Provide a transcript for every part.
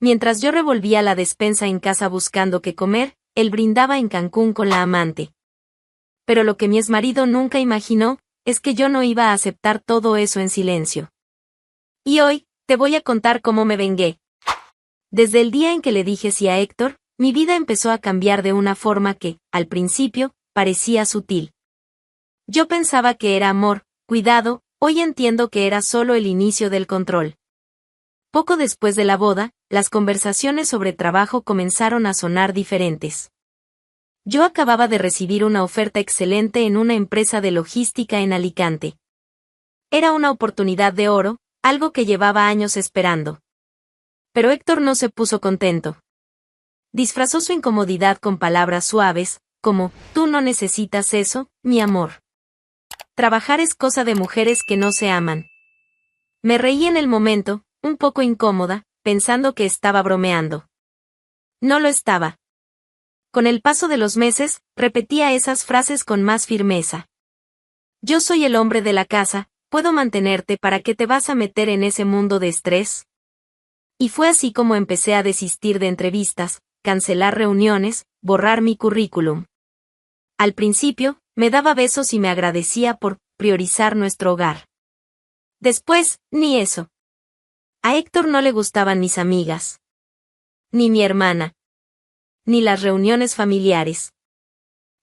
Mientras yo revolvía la despensa en casa buscando qué comer, él brindaba en Cancún con la amante. Pero lo que mi exmarido nunca imaginó, es que yo no iba a aceptar todo eso en silencio. Y hoy, te voy a contar cómo me vengué. Desde el día en que le dije sí a Héctor, mi vida empezó a cambiar de una forma que, al principio, parecía sutil. Yo pensaba que era amor, cuidado, hoy entiendo que era solo el inicio del control. Poco después de la boda, las conversaciones sobre trabajo comenzaron a sonar diferentes. Yo acababa de recibir una oferta excelente en una empresa de logística en Alicante. Era una oportunidad de oro, algo que llevaba años esperando. Pero Héctor no se puso contento. Disfrazó su incomodidad con palabras suaves, como, tú no necesitas eso, mi amor. Trabajar es cosa de mujeres que no se aman. Me reí en el momento, un poco incómoda, pensando que estaba bromeando. No lo estaba. Con el paso de los meses, repetía esas frases con más firmeza. Yo soy el hombre de la casa, puedo mantenerte, ¿para qué te vas a meter en ese mundo de estrés? Y fue así como empecé a desistir de entrevistas, cancelar reuniones, borrar mi currículum. Al principio, me daba besos y me agradecía por priorizar nuestro hogar. Después, ni eso. A Héctor no le gustaban mis amigas. Ni mi hermana. Ni las reuniones familiares.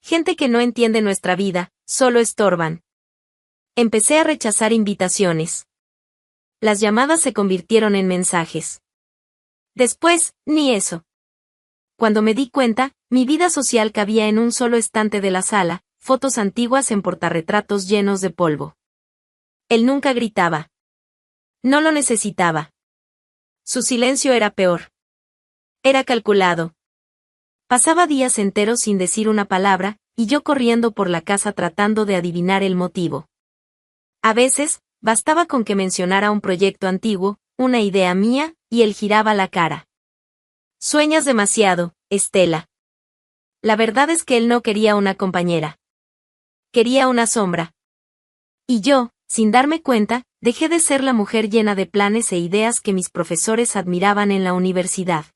Gente que no entiende nuestra vida, solo estorban. Empecé a rechazar invitaciones. Las llamadas se convirtieron en mensajes. Después, ni eso. Cuando me di cuenta, mi vida social cabía en un solo estante de la sala, fotos antiguas en portarretratos llenos de polvo. Él nunca gritaba. No lo necesitaba. Su silencio era peor. Era calculado. Pasaba días enteros sin decir una palabra, y yo corriendo por la casa tratando de adivinar el motivo. A veces, bastaba con que mencionara un proyecto antiguo, una idea mía, y él giraba la cara. Sueñas demasiado, Estela. La verdad es que él no quería una compañera. Quería una sombra. Y yo, sin darme cuenta, dejé de ser la mujer llena de planes e ideas que mis profesores admiraban en la universidad.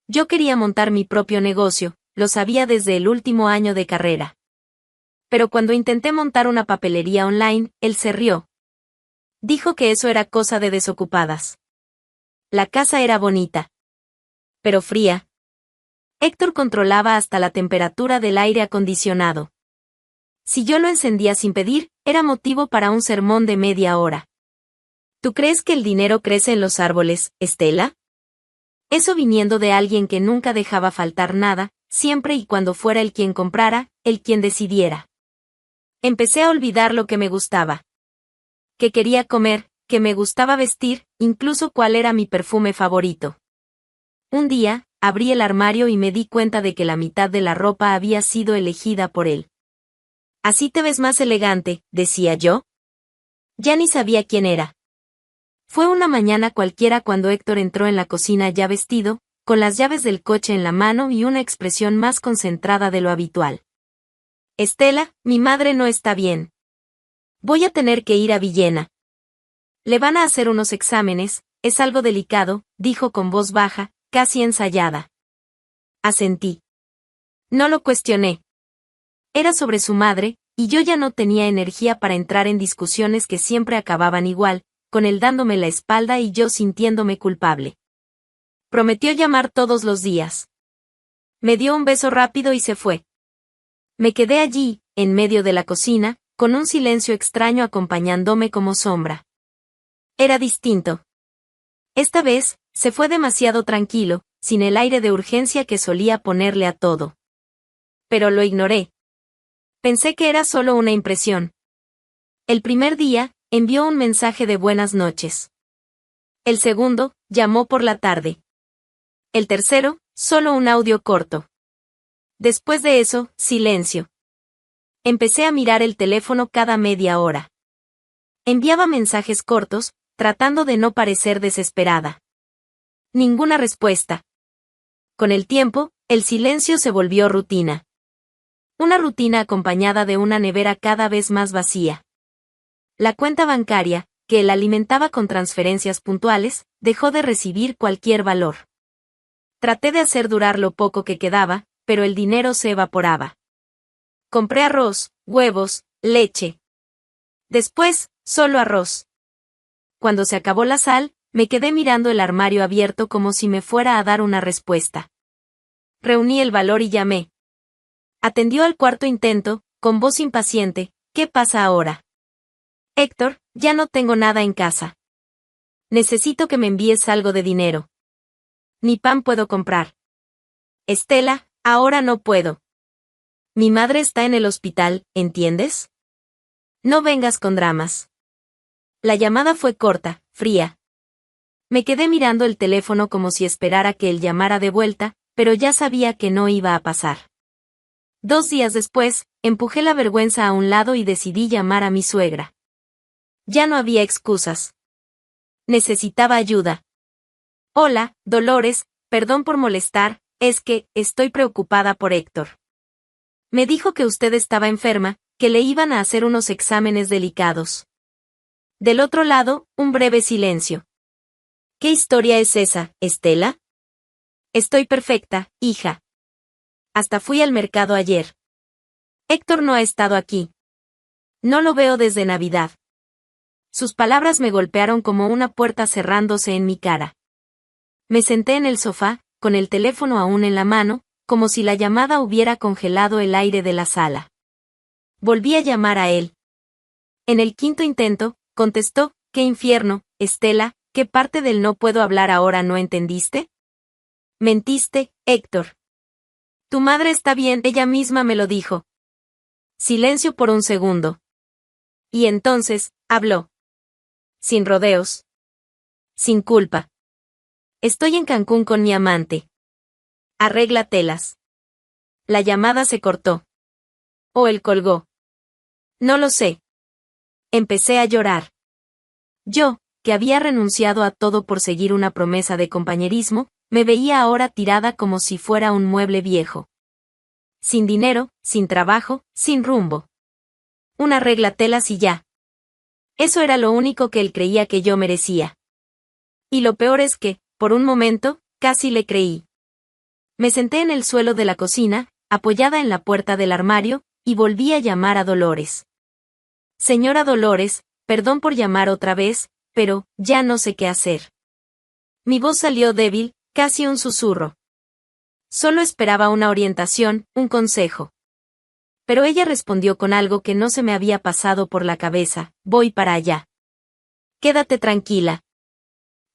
Yo quería montar mi propio negocio, lo sabía desde el último año de carrera. Pero cuando intenté montar una papelería online, él se rió. Dijo que eso era cosa de desocupadas. La casa era bonita. Pero fría. Héctor controlaba hasta la temperatura del aire acondicionado. Si yo lo encendía sin pedir, era motivo para un sermón de media hora. ¿Tú crees que el dinero crece en los árboles, Estela? Eso viniendo de alguien que nunca dejaba faltar nada, siempre y cuando fuera él quien comprara, él quien decidiera. Empecé a olvidar lo que me gustaba. Que quería comer, que me gustaba vestir, incluso cuál era mi perfume favorito. Un día, abrí el armario y me di cuenta de que la mitad de la ropa había sido elegida por él. Así te ves más elegante, decía yo. Ya ni sabía quién era. Fue una mañana cualquiera cuando Héctor entró en la cocina ya vestido, con las llaves del coche en la mano y una expresión más concentrada de lo habitual. Estela, mi madre no está bien. Voy a tener que ir a Villena. Le van a hacer unos exámenes, es algo delicado, dijo con voz baja, casi ensayada. Asentí. No lo cuestioné. Era sobre su madre, y yo ya no tenía energía para entrar en discusiones que siempre acababan igual, con él dándome la espalda y yo sintiéndome culpable. Prometió llamar todos los días. Me dio un beso rápido y se fue. Me quedé allí, en medio de la cocina, con un silencio extraño acompañándome como sombra. Era distinto. Esta vez, se fue demasiado tranquilo, sin el aire de urgencia que solía ponerle a todo. Pero lo ignoré. Pensé que era solo una impresión. El primer día, envió un mensaje de buenas noches. El segundo, llamó por la tarde. El tercero, solo un audio corto. Después de eso, silencio. Empecé a mirar el teléfono cada media hora. Enviaba mensajes cortos, tratando de no parecer desesperada. Ninguna respuesta. Con el tiempo, el silencio se volvió rutina. Una rutina acompañada de una nevera cada vez más vacía. La cuenta bancaria, que él alimentaba con transferencias puntuales, dejó de recibir cualquier valor. Traté de hacer durar lo poco que quedaba, pero el dinero se evaporaba. Compré arroz, huevos, leche. Después, solo arroz. Cuando se acabó la sal, me quedé mirando el armario abierto como si me fuera a dar una respuesta. Reuní el valor y llamé. Atendió al cuarto intento, con voz impaciente. ¿Qué pasa ahora? Héctor, ya no tengo nada en casa. Necesito que me envíes algo de dinero. Ni pan puedo comprar. Estela, ahora no puedo. Mi madre está en el hospital, ¿entiendes? No vengas con dramas. La llamada fue corta, fría. Me quedé mirando el teléfono como si esperara que él llamara de vuelta, pero ya sabía que no iba a pasar. 2 días después, empujé la vergüenza a un lado y decidí llamar a mi suegra. Ya no había excusas. Necesitaba ayuda. Hola, Dolores, perdón por molestar, es que, estoy preocupada por Héctor. Me dijo que usted estaba enferma, que le iban a hacer unos exámenes delicados. Del otro lado, un breve silencio. ¿Qué historia es esa, Estela? Estoy perfecta, hija. Hasta fui al mercado ayer. Héctor no ha estado aquí. No lo veo desde Navidad. Sus palabras me golpearon como una puerta cerrándose en mi cara. Me senté en el sofá, con el teléfono aún en la mano, como si la llamada hubiera congelado el aire de la sala. Volví a llamar a él. En el quinto intento, contestó, «¿Qué infierno, Estela? ¿Qué parte del no puedo hablar ahora no entendiste?» Mentiste, Héctor. Tu madre está bien, ella misma me lo dijo. Silencio por un segundo. Y entonces, habló. Sin rodeos. Sin culpa. Estoy en Cancún con mi amante. Arréglatelas. La llamada se cortó. O él colgó. No lo sé. Empecé a llorar. Yo, que había renunciado a todo por seguir una promesa de compañerismo, me veía ahora tirada como si fuera un mueble viejo. Sin dinero, sin trabajo, sin rumbo. Una arréglatelas y ya. Eso era lo único que él creía que yo merecía. Y lo peor es que, por un momento, casi le creí. Me senté en el suelo de la cocina, apoyada en la puerta del armario, y volví a llamar a Dolores. Señora Dolores, perdón por llamar otra vez, pero, ya no sé qué hacer. Mi voz salió débil, casi un susurro. Solo esperaba una orientación, un consejo. Pero ella respondió con algo que no se me había pasado por la cabeza, voy para allá. Quédate tranquila.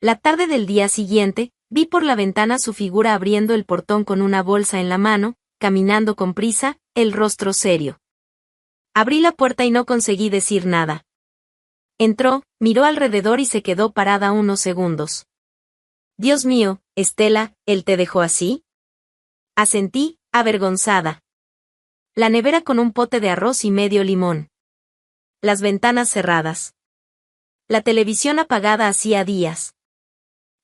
La tarde del día siguiente, vi por la ventana su figura abriendo el portón con una bolsa en la mano, caminando con prisa, el rostro serio. Abrí la puerta y no conseguí decir nada. Entró, miró alrededor y se quedó parada unos segundos. Dios mío, Estela, ¿él te dejó así? Asentí, avergonzada. La nevera con un pote de arroz y medio limón. Las ventanas cerradas. La televisión apagada hacía días.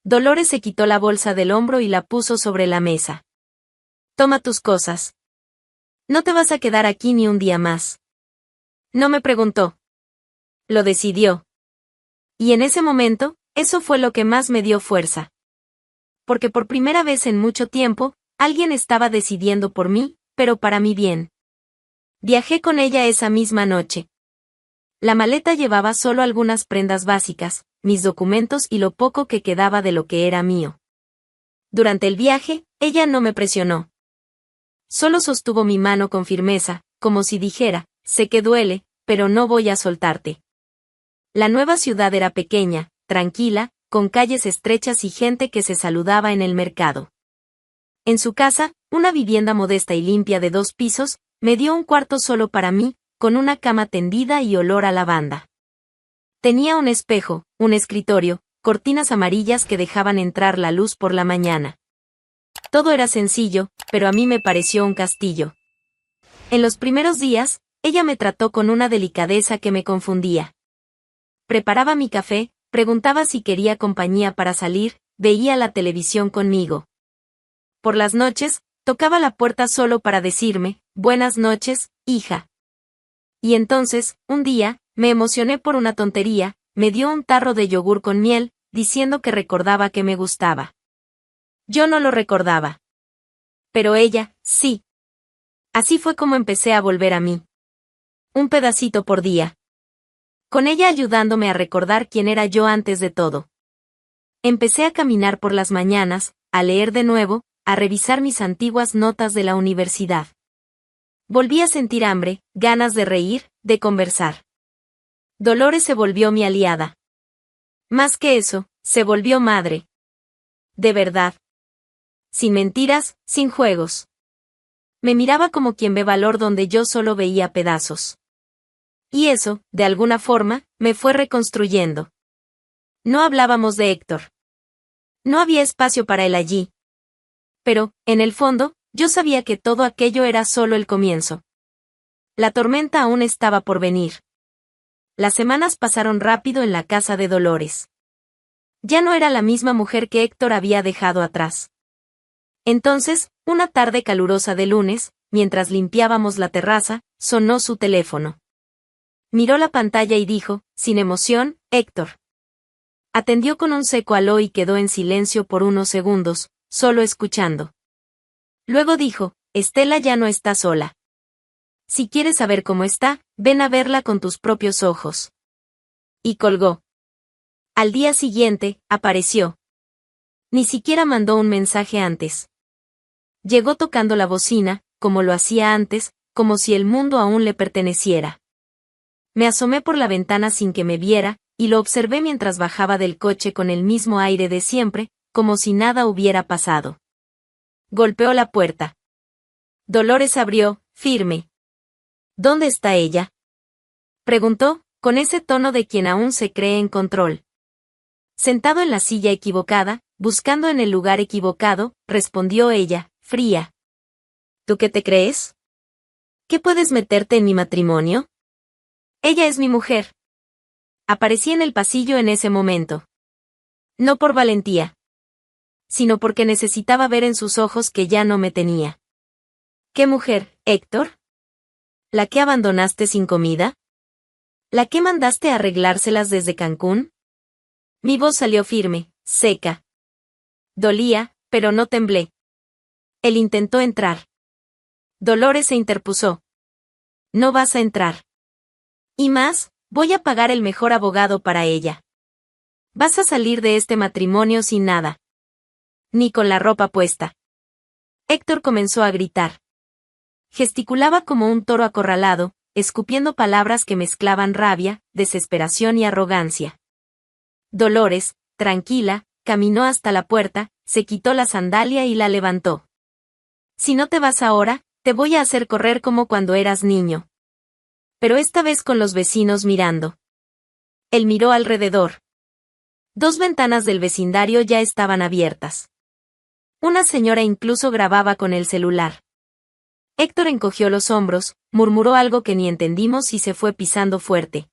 Dolores se quitó la bolsa del hombro y la puso sobre la mesa. Toma tus cosas. No te vas a quedar aquí ni un día más. No me preguntó. Lo decidió. Y en ese momento, eso fue lo que más me dio fuerza. Porque por primera vez en mucho tiempo, alguien estaba decidiendo por mí, pero para mi bien. Viajé con ella esa misma noche. La maleta llevaba solo algunas prendas básicas, mis documentos y lo poco que quedaba de lo que era mío. Durante el viaje, ella no me presionó. Solo sostuvo mi mano con firmeza, como si dijera, sé que duele, pero no voy a soltarte. La nueva ciudad era pequeña, tranquila, con calles estrechas y gente que se saludaba en el mercado. En su casa, una vivienda modesta y limpia de 2 pisos, me dio un cuarto solo para mí, con una cama tendida y olor a lavanda. Tenía un espejo, un escritorio, cortinas amarillas que dejaban entrar la luz por la mañana. Todo era sencillo, pero a mí me pareció un castillo. En los primeros días, ella me trató con una delicadeza que me confundía. Preparaba mi café, preguntaba si quería compañía para salir, veía la televisión conmigo. Por las noches, tocaba la puerta solo para decirme, buenas noches, hija. Y entonces, un día, me emocioné por una tontería, me dio un tarro de yogur con miel, diciendo que recordaba que me gustaba. Yo no lo recordaba. Pero ella, sí. Así fue como empecé a volver a mí. Un pedacito por día. Con ella ayudándome a recordar quién era yo antes de todo. Empecé a caminar por las mañanas, a leer de nuevo, a revisar mis antiguas notas de la universidad. Volví a sentir hambre, ganas de reír, de conversar. Dolores se volvió mi aliada. Más que eso, se volvió madre. De verdad. Sin mentiras, sin juegos. Me miraba como quien ve valor donde yo solo veía pedazos. Y eso, de alguna forma, me fue reconstruyendo. No hablábamos de Héctor. No había espacio para él allí. Pero, en el fondo, yo sabía que todo aquello era solo el comienzo. La tormenta aún estaba por venir. Las semanas pasaron rápido en la casa de Dolores. Ya no era la misma mujer que Héctor había dejado atrás. Entonces, una tarde calurosa de lunes, mientras limpiábamos la terraza, sonó su teléfono. Miró la pantalla y dijo, sin emoción, Héctor. Atendió con un seco aló y quedó en silencio por unos segundos, solo escuchando. Luego dijo, Estela ya no está sola. Si quieres saber cómo está, ven a verla con tus propios ojos. Y colgó. Al día siguiente, apareció. Ni siquiera mandó un mensaje antes. Llegó tocando la bocina, como lo hacía antes, como si el mundo aún le perteneciera. Me asomé por la ventana sin que me viera, y lo observé mientras bajaba del coche con el mismo aire de siempre, como si nada hubiera pasado. Golpeó la puerta. Dolores abrió, firme. ¿Dónde está ella?, preguntó, con ese tono de quien aún se cree en control. Sentado en la silla equivocada, buscando en el lugar equivocado, respondió ella, fría. ¿Tú qué te crees? ¿Qué puedes meterte en mi matrimonio? Ella es mi mujer. Aparecí en el pasillo en ese momento. No por valentía, sino porque necesitaba ver en sus ojos que ya no me tenía. ¿Qué mujer, Héctor? ¿La que abandonaste sin comida? ¿La que mandaste a arreglárselas desde Cancún? Mi voz salió firme, seca. Dolía, pero no temblé. Él intentó entrar. Dolores se interpuso. No vas a entrar. Y más, voy a pagar el mejor abogado para ella. Vas a salir de este matrimonio sin nada. Ni con la ropa puesta. Héctor comenzó a gritar. Gesticulaba como un toro acorralado, escupiendo palabras que mezclaban rabia, desesperación y arrogancia. Dolores, tranquila, caminó hasta la puerta, se quitó la sandalia y la levantó. Si no te vas ahora, te voy a hacer correr como cuando eras niño. Pero esta vez con los vecinos mirando. Él miró alrededor. 2 ventanas del vecindario ya estaban abiertas. Una señora incluso grababa con el celular. Héctor encogió los hombros, murmuró algo que ni entendimos y se fue pisando fuerte.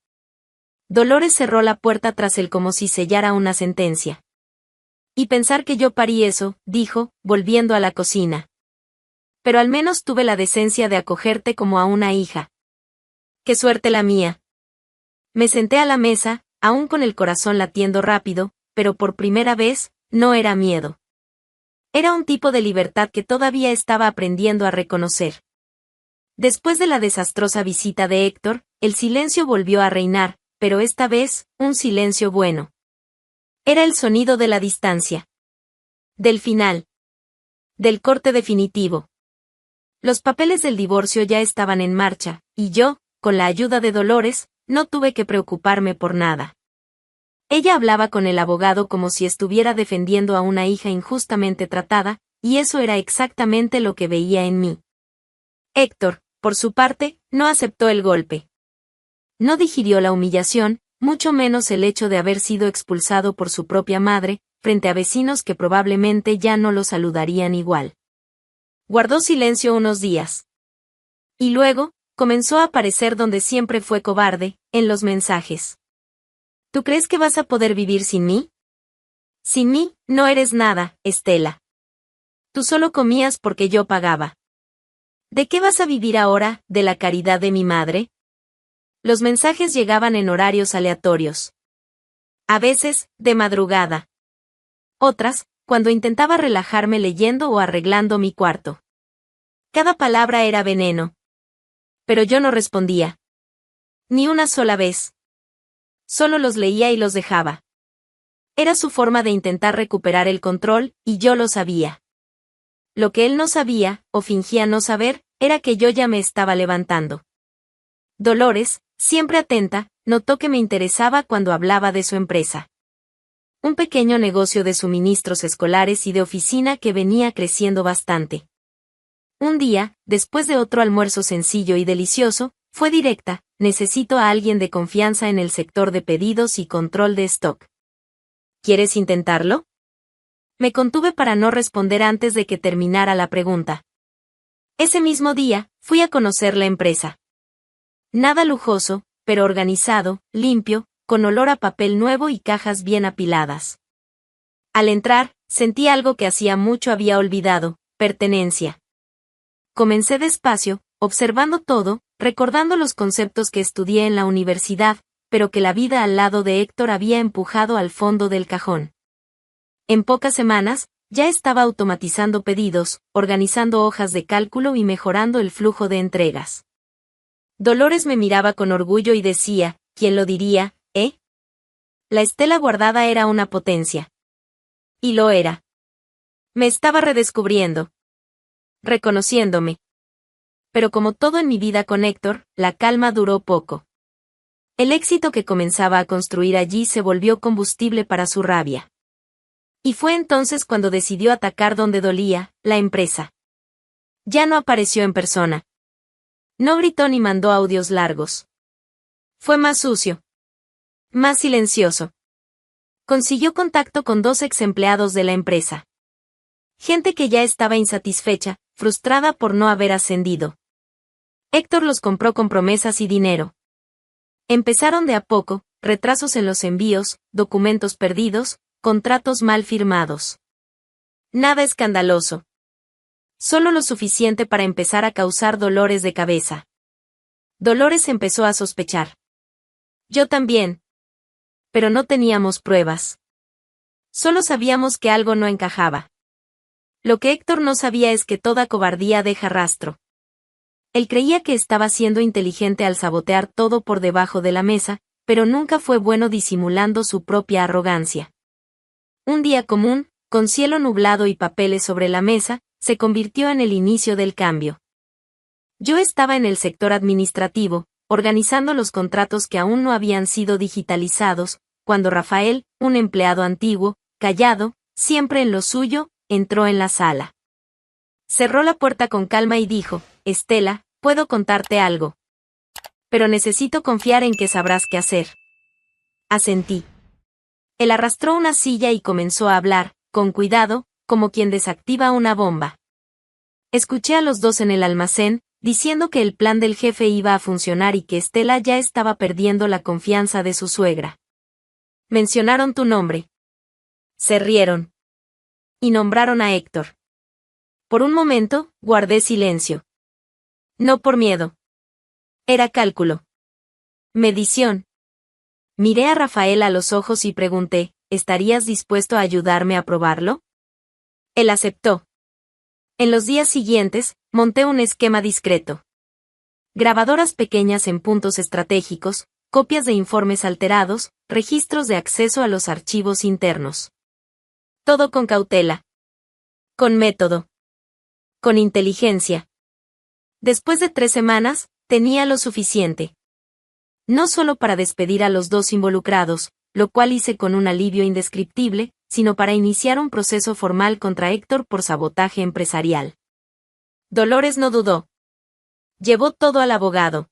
Dolores cerró la puerta tras él como si sellara una sentencia. Y pensar que yo parí eso, dijo, volviendo a la cocina. Pero al menos tuve la decencia de acogerte como a una hija. ¡Qué suerte la mía! Me senté a la mesa, aún con el corazón latiendo rápido, pero por primera vez, no era miedo. Era un tipo de libertad que todavía estaba aprendiendo a reconocer. Después de la desastrosa visita de Héctor, el silencio volvió a reinar, pero esta vez, un silencio bueno. Era el sonido de la distancia. Del final. Del corte definitivo. Los papeles del divorcio ya estaban en marcha, y yo, con la ayuda de Dolores, no tuve que preocuparme por nada. Ella hablaba con el abogado como si estuviera defendiendo a una hija injustamente tratada, y eso era exactamente lo que veía en mí. Héctor, por su parte, no aceptó el golpe. No digirió la humillación, mucho menos el hecho de haber sido expulsado por su propia madre, frente a vecinos que probablemente ya no lo saludarían igual. Guardó silencio unos días. Y luego, comenzó a aparecer donde siempre fue cobarde, en los mensajes. ¿Tú crees que vas a poder vivir sin mí? Sin mí, no eres nada, Estela. Tú solo comías porque yo pagaba. ¿De qué vas a vivir ahora, de la caridad de mi madre? Los mensajes llegaban en horarios aleatorios. A veces, de madrugada. Otras, cuando intentaba relajarme leyendo o arreglando mi cuarto. Cada palabra era veneno. Pero yo no respondía. Ni una sola vez. Solo los leía y los dejaba. Era su forma de intentar recuperar el control, y yo lo sabía. Lo que él no sabía, o fingía no saber, era que yo ya me estaba levantando. Dolores, siempre atenta, notó que me interesaba cuando hablaba de su empresa. Un pequeño negocio de suministros escolares y de oficina que venía creciendo bastante. Un día, después de otro almuerzo sencillo y delicioso, fue directa: necesito a alguien de confianza en el sector de pedidos y control de stock. ¿Quieres intentarlo? Me contuve para no responder antes de que terminara la pregunta. Ese mismo día, fui a conocer la empresa. Nada lujoso, pero organizado, limpio, con olor a papel nuevo y cajas bien apiladas. Al entrar, sentí algo que hacía mucho había olvidado: pertenencia. Comencé despacio, observando todo, recordando los conceptos que estudié en la universidad, pero que la vida al lado de Héctor había empujado al fondo del cajón. En pocas semanas, ya estaba automatizando pedidos, organizando hojas de cálculo y mejorando el flujo de entregas. Dolores me miraba con orgullo y decía: ¿quién lo diría, eh? La Estela guardada era una potencia. Y lo era. Me estaba redescubriendo. Reconociéndome. Pero como todo en mi vida con Héctor, la calma duró poco. El éxito que comenzaba a construir allí se volvió combustible para su rabia. Y fue entonces cuando decidió atacar donde dolía: la empresa. Ya no apareció en persona. No gritó ni mandó audios largos. Fue más sucio. Más silencioso. Consiguió contacto con 2 ex empleados de la empresa. Gente que ya estaba insatisfecha, frustrada por no haber ascendido. Héctor los compró con promesas y dinero. Empezaron de a poco: retrasos en los envíos, documentos perdidos, contratos mal firmados. Nada escandaloso. Solo lo suficiente para empezar a causar dolores de cabeza. Dolores empezó a sospechar. Yo también. Pero no teníamos pruebas. Solo sabíamos que algo no encajaba. Lo que Héctor no sabía es que toda cobardía deja rastro. Él creía que estaba siendo inteligente al sabotear todo por debajo de la mesa, pero nunca fue bueno disimulando su propia arrogancia. Un día común, con cielo nublado y papeles sobre la mesa, se convirtió en el inicio del cambio. Yo estaba en el sector administrativo, organizando los contratos que aún no habían sido digitalizados, cuando Rafael, un empleado antiguo, callado, siempre en lo suyo, entró en la sala. Cerró la puerta con calma y dijo: Estela, puedo contarte algo. Pero necesito confiar en que sabrás qué hacer. Asentí. Él arrastró una silla y comenzó a hablar, con cuidado, como quien desactiva una bomba. Escuché a los 2 en el almacén, diciendo que el plan del jefe iba a funcionar y que Estela ya estaba perdiendo la confianza de su suegra. Mencionaron tu nombre. Se rieron. Y nombraron a Héctor. Por un momento, guardé silencio. No por miedo. Era cálculo. Medición. Miré a Rafael a los ojos y pregunté: ¿estarías dispuesto a ayudarme a probarlo? Él aceptó. En los días siguientes, monté un esquema discreto. Grabadoras pequeñas en puntos estratégicos, copias de informes alterados, registros de acceso a los archivos internos. Todo con cautela. Con método. Con inteligencia. Después de 3 semanas, tenía lo suficiente. No solo para despedir a los 2 involucrados, lo cual hice con un alivio indescriptible, sino para iniciar un proceso formal contra Héctor por sabotaje empresarial. Dolores no dudó. Llevó todo al abogado.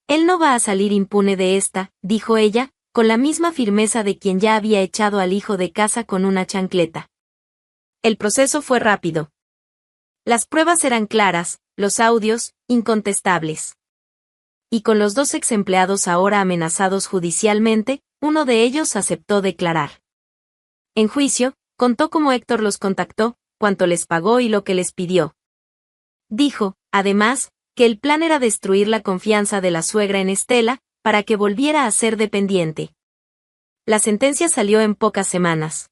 Él no va a salir impune de esta, dijo ella, con la misma firmeza de quien ya había echado al hijo de casa con una chancleta. El proceso fue rápido. Las pruebas eran claras, los audios, incontestables. Y con los 2 ex empleados ahora amenazados judicialmente, uno de ellos aceptó declarar. En juicio, contó cómo Héctor los contactó, cuánto les pagó y lo que les pidió. Dijo, además, que el plan era destruir la confianza de la suegra en Estela, para que volviera a ser dependiente. La sentencia salió en pocas semanas.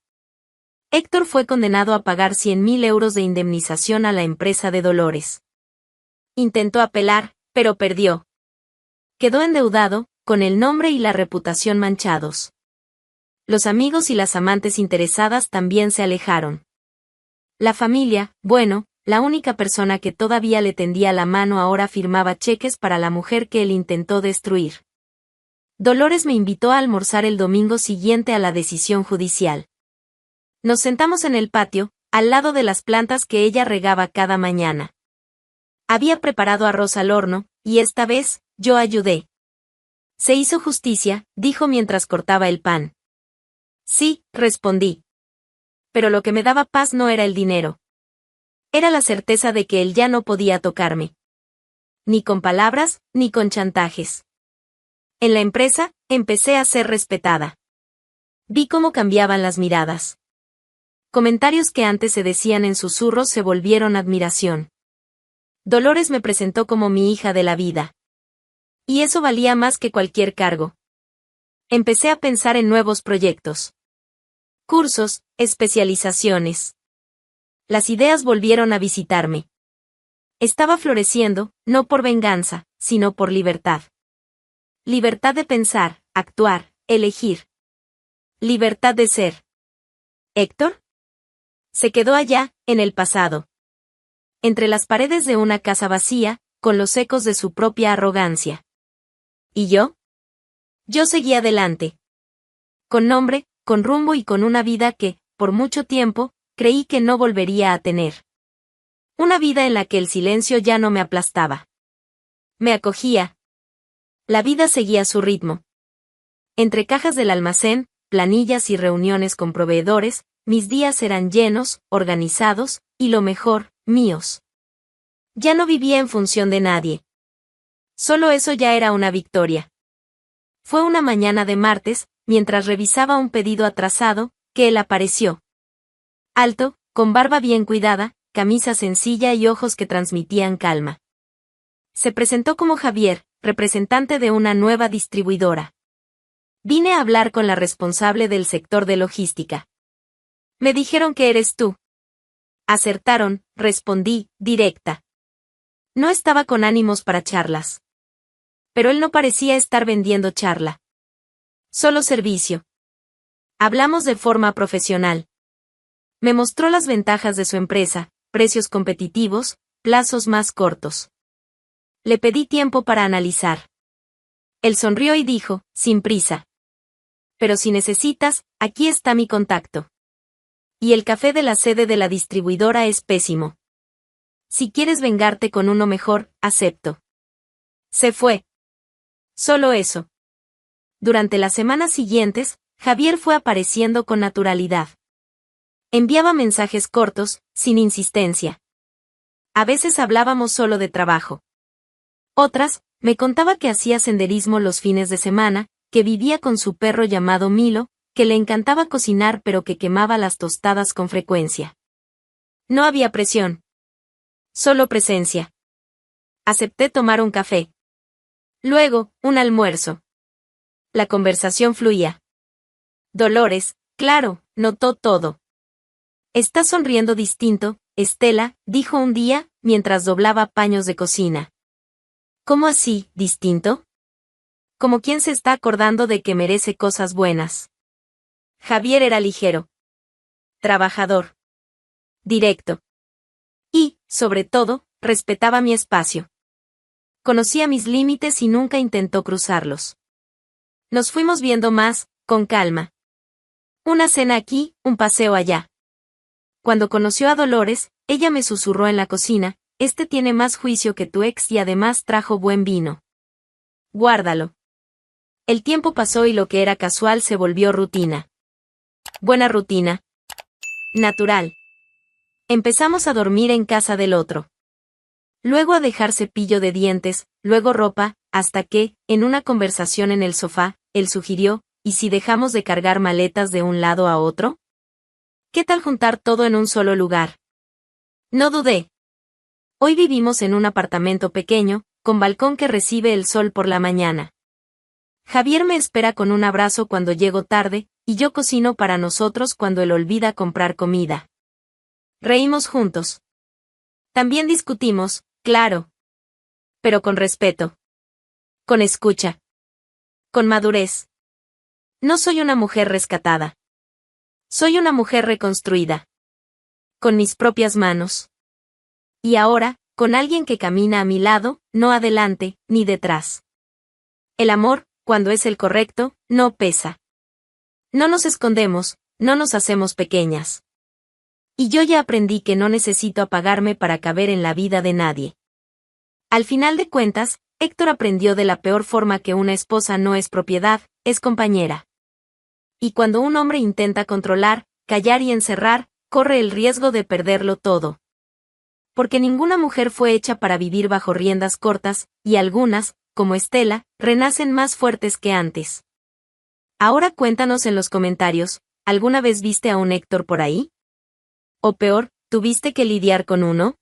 Héctor fue condenado a pagar 100.000 euros de indemnización a la empresa de Dolores. Intentó apelar, pero perdió. Quedó endeudado, con el nombre y la reputación manchados. Los amigos y las amantes interesadas también se alejaron. La familia, bueno, la única persona que todavía le tendía la mano ahora firmaba cheques para la mujer que él intentó destruir. Dolores me invitó a almorzar el domingo siguiente a la decisión judicial. Nos sentamos en el patio, al lado de las plantas que ella regaba cada mañana. Había preparado arroz al horno, y esta vez, yo ayudé. Se hizo justicia, dijo mientras cortaba el pan. Sí, respondí. Pero lo que me daba paz no era el dinero. Era la certeza de que él ya no podía tocarme. Ni con palabras, ni con chantajes. En la empresa, empecé a ser respetada. Vi cómo cambiaban las miradas. Comentarios que antes se decían en susurros se volvieron admiración. Dolores me presentó como mi hija de la vida. Y eso valía más que cualquier cargo. Empecé a pensar en nuevos proyectos. Cursos, especializaciones. Las ideas volvieron a visitarme. Estaba floreciendo, no por venganza, sino por libertad. Libertad de pensar, actuar, elegir. Libertad de ser. ¿Héctor? Se quedó allá, en el pasado. Entre las paredes de una casa vacía, con los ecos de su propia arrogancia. ¿Y yo? Yo seguí adelante. Con nombre, con rumbo y con una vida que, por mucho tiempo, creí que no volvería a tener. Una vida en la que el silencio ya no me aplastaba. Me acogía. La vida seguía su ritmo. Entre cajas del almacén, planillas y reuniones con proveedores, mis días eran llenos, organizados, y lo mejor, míos. Ya no vivía en función de nadie. Solo eso ya era una victoria. Fue una mañana de martes, mientras revisaba un pedido atrasado, que él apareció. Alto, con barba bien cuidada, camisa sencilla y ojos que transmitían calma. Se presentó como Javier, representante de una nueva distribuidora. Vine a hablar con la responsable del sector de logística. Me dijeron que eres tú. Acertaron, respondí, directa. No estaba con ánimos para charlas. Pero él no parecía estar vendiendo charla. Solo servicio. Hablamos de forma profesional. Me mostró las ventajas de su empresa, precios competitivos, plazos más cortos. Le pedí tiempo para analizar. Él sonrió y dijo, sin prisa. Pero si necesitas, aquí está mi contacto. Y el café de la sede de la distribuidora es pésimo. Si quieres vengarte con uno mejor, acepto. Se fue. Solo eso. Durante las semanas siguientes, Javier fue apareciendo con naturalidad. Enviaba mensajes cortos, sin insistencia. A veces hablábamos solo de trabajo. Otras, me contaba que hacía senderismo los fines de semana, que vivía con su perro llamado Milo, que le encantaba cocinar pero que quemaba las tostadas con frecuencia. No había presión. Solo presencia. Acepté tomar un café. Luego, un almuerzo. La conversación fluía. Dolores, claro, notó todo. Estás sonriendo distinto, Estela, dijo un día, mientras doblaba paños de cocina. ¿Cómo así, distinto? Como quien se está acordando de que merece cosas buenas. Javier era ligero. Trabajador. Directo. Y, sobre todo, respetaba mi espacio. Conocía mis límites y nunca intentó cruzarlos. Nos fuimos viendo más, con calma. Una cena aquí, un paseo allá. Cuando conoció a Dolores, ella me susurró en la cocina, este tiene más juicio que tu ex y además trajo buen vino. Guárdalo. El tiempo pasó y lo que era casual se volvió rutina. Buena rutina. Natural. Empezamos a dormir en casa del otro. Luego a dejar cepillo de dientes, luego ropa, hasta que, en una conversación en el sofá, él sugirió, ¿y si dejamos de cargar maletas de un lado a otro? ¿Qué tal juntar todo en un solo lugar? No dudé. Hoy vivimos en un apartamento pequeño, con balcón que recibe el sol por la mañana. Javier me espera con un abrazo cuando llego tarde, y yo cocino para nosotros cuando él olvida comprar comida. Reímos juntos. También discutimos, claro. Pero con respeto. Con escucha. Con madurez. No soy una mujer rescatada. Soy una mujer reconstruida. Con mis propias manos. Y ahora, con alguien que camina a mi lado, no adelante, ni detrás. El amor, cuando es el correcto, no pesa. No nos escondemos, no nos hacemos pequeñas. Y yo ya aprendí que no necesito apagarme para caber en la vida de nadie. Al final de cuentas, Héctor aprendió de la peor forma que una esposa no es propiedad, es compañera. Y cuando un hombre intenta controlar, callar y encerrar, corre el riesgo de perderlo todo. Porque ninguna mujer fue hecha para vivir bajo riendas cortas, y algunas, como Estela, renacen más fuertes que antes. Ahora cuéntanos en los comentarios, ¿alguna vez viste a un Héctor por ahí? O peor, ¿tuviste que lidiar con uno?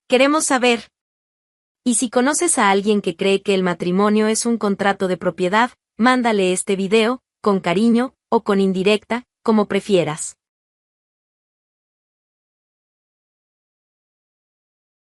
Queremos saber. Y si conoces a alguien que cree que el matrimonio es un contrato de propiedad, mándale este video, con cariño, o con indirecta, como prefieras.